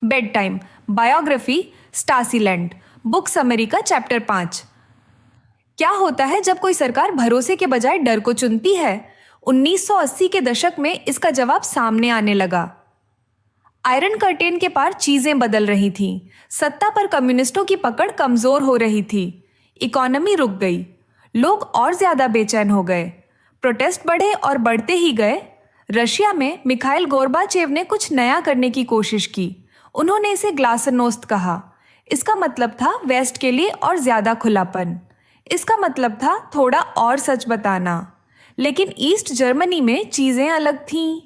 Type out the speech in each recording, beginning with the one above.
Bed time biography Stasiland book summary का chapter 5। क्या होता है जब कोई सरकार भरोसे के बजाय डर को चुनती है? 1980 के दशक में इसका जवाब सामने आने लगा। आयरन कर्टेन के पार चीजें बदल रही थीं। सत्ता पर कम्युनिस्टों की पकड़ कमजोर हो रही थी। इकोनॉमी रुक गई। लोग और ज्यादा बेचैन हो गए। प्रोटेस्ट बढ़े और बढ़ते ही गए। रशिया में मिखाइल गोर्बाचेव ने कुछ नया करने की कोशिश की। उन्होंने इसे ग्लासनोस्त कहा। इसका मतलब था वेस्ट के लिए और ज्यादा खुलापन। इसका मतलब था थोड़ा और सच बताना। लेकिन ईस्ट जर्मनी में चीजें अलग थीं।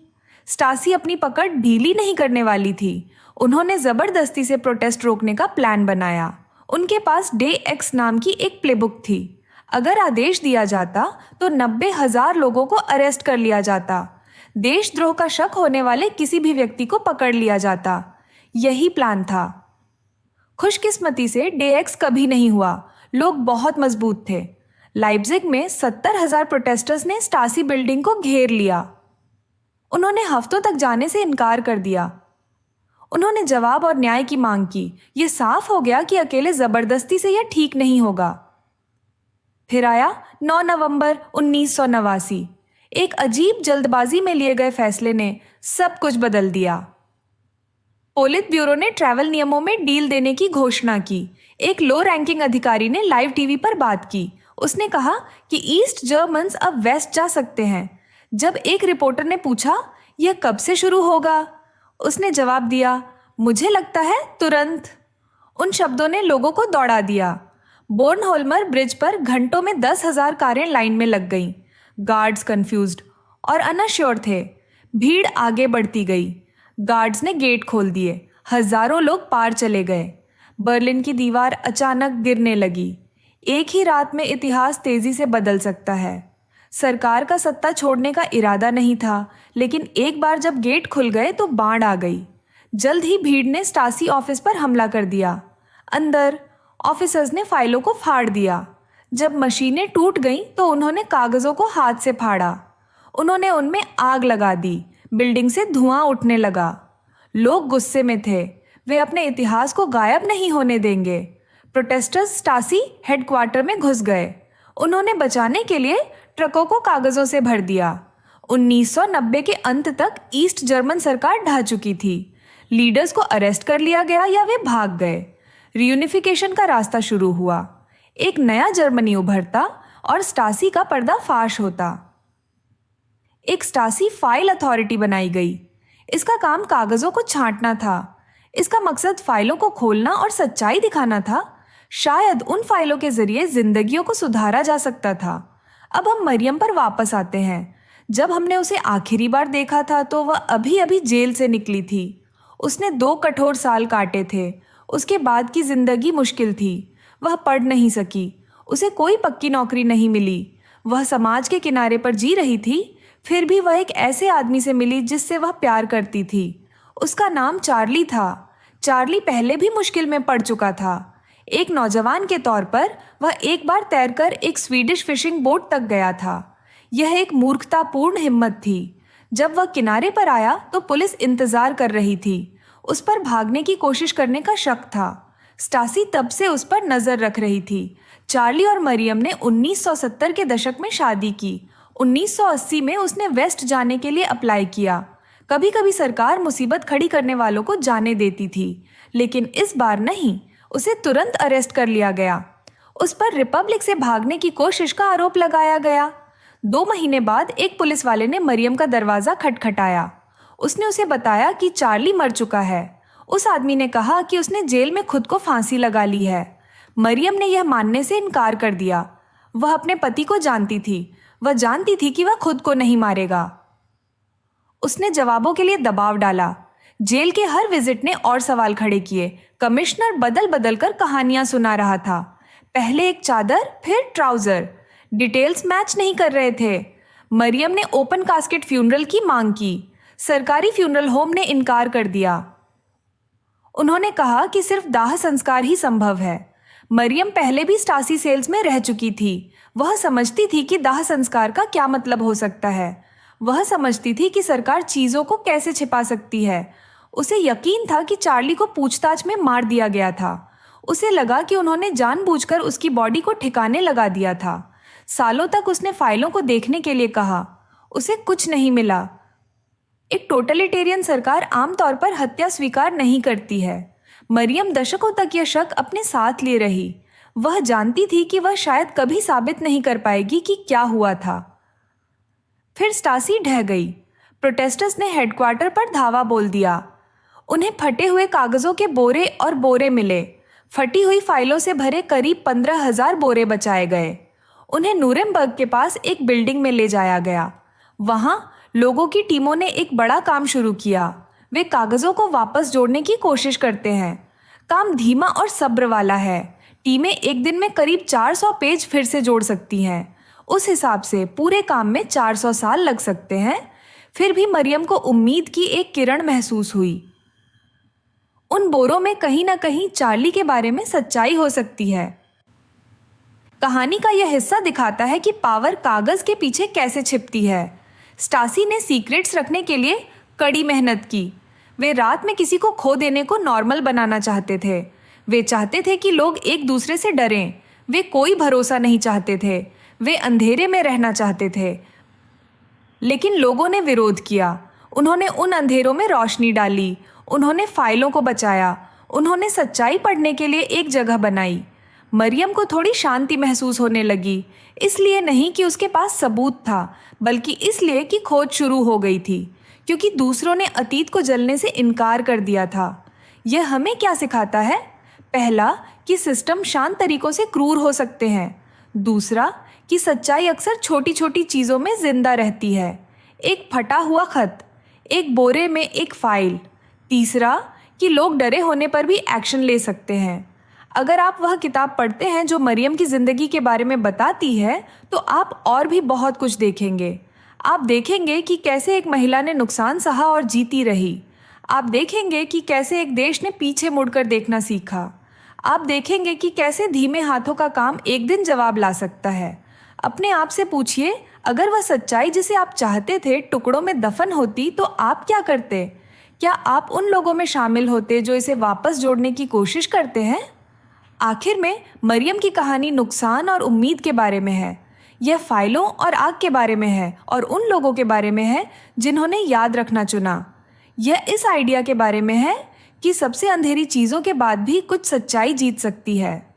स्टासी अपनी पकड़ ढीली नहीं करने वाली थी। उन्होंने जबरदस्ती से प्रोटेस्ट रोकने का प्लान बनाया। उनके पास डे एक्स नाम की एक प्लेबुक थी। अगर आदेश दिया जाता तो 90,000 लोगों को अरेस्ट कर लिया जाता। देशद्रोह का शक होने वाले किसी भी व्यक्ति को पकड़ लिया जाता। यही प्लान था। खुशकिस्मती से डे एक्स कभी नहीं हुआ। लोग बहुत मजबूत थे। लाइप्जिग में 70,000 प्रोटेस्टर्स ने स्टासी बिल्डिंग को घेर लिया। उन्होंने हफ्तों तक जाने से इनकार कर दिया। उन्होंने जवाब और न्याय की मांग की। यह साफ हो गया कि अकेले जबरदस्ती से यह ठीक नहीं होगा। फिर आया 9 नवंबर 1989। एक अजीब जल्दबाजी में लिए गए फैसले ने सब कुछ बदल दिया। पोलित ब्यूरो ने ट्रैवल नियमों में डील देने की घोषणा की। एक लो रैंकिंग अधिकारी ने लाइव टीवी पर बात की। उसने कहा कि ईस्ट जर्मन्स अब वेस्ट जा सकते हैं। जब एक रिपोर्टर ने पूछा यह कब से शुरू होगा, उसने जवाब दिया, मुझे लगता है तुरंत। उन शब्दों ने लोगों को दौड़ा दिया। बोर्नहोल्मर ब्रिज पर घंटों में 10,000 कारें लाइन में लग गईं। गार्ड्स कंफ्यूज्ड और अनश्योर थे। भीड़ आगे बढ़ती गई। गार्ड्स ने गेट खोल दिए। हजारों लोग पार चले गए। बर्लिन की दीवार अचानक गिरने लगी। एक ही रात में इतिहास तेजी से बदल सकता है। सरकार का सत्ता छोड़ने का इरादा नहीं था, लेकिन एक बार जब गेट खुल गए तो बाढ़ आ गई। जल्द ही भीड़ ने स्टासी ऑफिस पर हमला कर दिया। अंदर ऑफिसर्स ने फाइलों को फाड़ दिया। जब मशीनें टूट गईं तो उन्होंने कागजों को हाथ से फाड़ा। उन्होंने उनमें आग लगा दी। बिल्डिंग से धुआं उठने लगा। लोग गुस्से में थे। वे अपने इतिहास को गायब नहीं होने देंगे। प्रोटेस्टर्स स्टासी हेडक्वार्टर में घुस गए। उन्होंने बचाने के लिए ट्रकों को कागजों से भर दिया। 1990 के अंत तक ईस्ट जर्मन सरकार ढह चुकी थी। लीडर्स को अरेस्ट कर लिया गया या वे भाग गए। रियूनिफिकेशन का रास्ता शुरू हुआ। एक नया जर्मनी उभरता और स्टासी का पर्दाफाश होता। एक स्टासी फाइल अथॉरिटी बनाई गई। इसका काम कागजों को छांटना था। इसका मकसद फाइलों को खोलना और सच्चाई दिखाना था। शायद उन फाइलों के जरिए जिंदगियों को सुधारा जा सकता था। अब हम मरियम पर वापस आते हैं। जब हमने उसे आखिरी बार देखा था तो वह अभी अभी जेल से निकली थी। उसने 2 कठोर साल काटे थे। उसके बाद की जिंदगी मुश्किल थी। वह पढ़ नहीं सकी। उसे कोई पक्की नौकरी नहीं मिली। वह समाज के किनारे पर जी रही थी। फिर भी वह एक ऐसे आदमी से मिली जिससे वह प्यार करती थी। उसका नाम चार्ली था। चार्ली पहले भी मुश्किल में पड़ चुका था। एक नौजवान के तौर पर वह एक बार तैरकर एक स्वीडिश फिशिंग बोट तक गया था। यह एक मूर्खतापूर्ण हिम्मत थी। जब वह किनारे पर आया तो पुलिस इंतजार कर रही थी। उस पर भागने की कोशिश करने का शक था। स्टासी तब से उस पर नजर रख रही थी। चार्ली और मरियम ने 1970 के दशक में शादी की। 1980 में उसने वेस्ट जाने के लिए अप्लाई किया। कभी कभी सरकार मुसीबत खड़ी करने वालों को जाने देती थी, लेकिन इस बार नहीं। उसे तुरंत अरेस्ट कर लिया गया। उस पर रिपब्लिक से भागने की कोशिश का आरोप लगाया गया। 2 महीने बाद एक पुलिस वाले ने मरियम का दरवाजा खटखटाया। उसने उसे बताया कि चार्ली मर चुका है। उस आदमी ने कहा कि उसने जेल में खुद को फांसी लगा ली है। मरियम ने यह मानने से इनकार कर दिया। वह अपने पति को जानती थी। वह जानती थी कि वह खुद को नहीं मारेगा। उसने जवाबों के लिए दबाव डाला। जेल के हर विजिट ने और सवाल खड़े किए। कमिश्नर बदल बदल कर कहानियां सुना रहा था। पहले एक चादर, फिर ट्राउजर। डिटेल्स मैच नहीं कर रहे थे। मरियम ने ओपन कास्केट फ्यूनरल की मांग की। सरकारी फ्यूनरल होम ने इनकार कर दिया। उन्होंने कहा कि सिर्फ दाह संस्कार ही संभव है। मरियम पहले भी स्टासी सेल्स में रह चुकी थी। वह समझती थी कि दाह संस्कार का क्या मतलब हो सकता है। वह समझती थी कि सरकार चीजों को कैसे छिपा सकती है। उसे यकीन था कि चार्ली को पूछताछ में मार दिया गया था। उसे लगा कि उन्होंने जानबूझकर उसकी बॉडी को ठिकाने लगा दिया था। सालों तक उसने फाइलों को देखने के लिए कहा, उसे कुछ नहीं मिला। एक टोटलिटेरियन सरकार आमतौर पर हत्या स्वीकार नहीं करती है। मरियम दशकों तक यह शक अपने साथ लिए रही। वह जानती थी कि वह शायद कभी साबित नहीं कर पाएगी कि क्या हुआ था। फिर स्टासी ढह गई। प्रोटेस्टर्स ने हेडक्वार्टर पर धावा बोल दिया। उन्हें फटे हुए कागजों के बोरे और बोरे मिले। फटी हुई फाइलों से भरे करीब 15,000 बोरे बचाए गए। उन्हें नूरेमबर्ग के पास एक बिल्डिंग में ले जाया गया। वहां लोगों की टीमों ने एक बड़ा काम शुरू किया। वे कागजों को वापस जोड़ने की कोशिश करते हैं। काम धीमा और सब्र वाला है। टीमें एक दिन में करीब 400 पेज फिर से जोड़ सकती हैं। उस हिसाब से पूरे काम में 400 साल लग सकते हैं। फिर भी मरियम को उम्मीद की एक किरण महसूस हुई। उन बोरों में कहीं ना कहीं चार्ली के बारे में सच्चाई हो सकती है। कहानी का यह हिस्सा दिखाता है कि पावर कागज के पीछे कैसे छिपती है। स्टासी ने सीक्रेट्स रखने के लिए कड़ी मेहनत की। वे रात में किसी को खो देने को नॉर्मल बनाना चाहते थे। वे चाहते थे कि लोग एक दूसरे से डरें। वे कोई भरोसा नहीं चाहते थे। वे अंधेरे में रहना चाहते थे। लेकिन लोगों ने विरोध किया। उन्होंने उन अंधेरों में रोशनी डाली। उन्होंने फाइलों को बचाया। उन्होंने सच्चाई पढ़ने के लिए एक जगह बनाई। मरियम को थोड़ी शांति महसूस होने लगी। इसलिए नहीं कि उसके पास सबूत था, बल्कि इसलिए कि खोज शुरू हो गई थी, क्योंकि दूसरों ने अतीत को जलने से इनकार कर दिया था। यह हमें क्या सिखाता है? पहला, कि सिस्टम शांत तरीकों से क्रूर हो सकते हैं। दूसरा, कि सच्चाई अक्सर छोटी छोटी चीज़ों में जिंदा रहती है। एक फटा हुआ खत, एक बोरे में एक फाइल। तीसरा, कि लोग डरे होने पर भी एक्शन ले सकते हैं। अगर आप वह किताब पढ़ते हैं जो मरियम की ज़िंदगी के बारे में बताती है, तो आप और भी बहुत कुछ देखेंगे। आप देखेंगे कि कैसे एक महिला ने नुकसान सहा और जीती रही। आप देखेंगे कि कैसे एक देश ने पीछे मुड़कर देखना सीखा। आप देखेंगे कि कैसे धीमे हाथों का काम एक दिन जवाब ला सकता है। अपने आप से पूछिए, अगर वह सच्चाई जिसे आप चाहते थे टुकड़ों में दफन होती तो आप क्या करते? क्या आप उन लोगों में शामिल होते जो इसे वापस जोड़ने की कोशिश करते हैं? आखिर में मरियम की कहानी नुकसान और उम्मीद के बारे में है। यह फाइलों और आग के बारे में है और उन लोगों के बारे में है जिन्होंने याद रखना चुना। यह इस आइडिया के बारे में है कि सबसे अंधेरी चीज़ों के बाद भी कुछ सच्चाई जीत सकती है।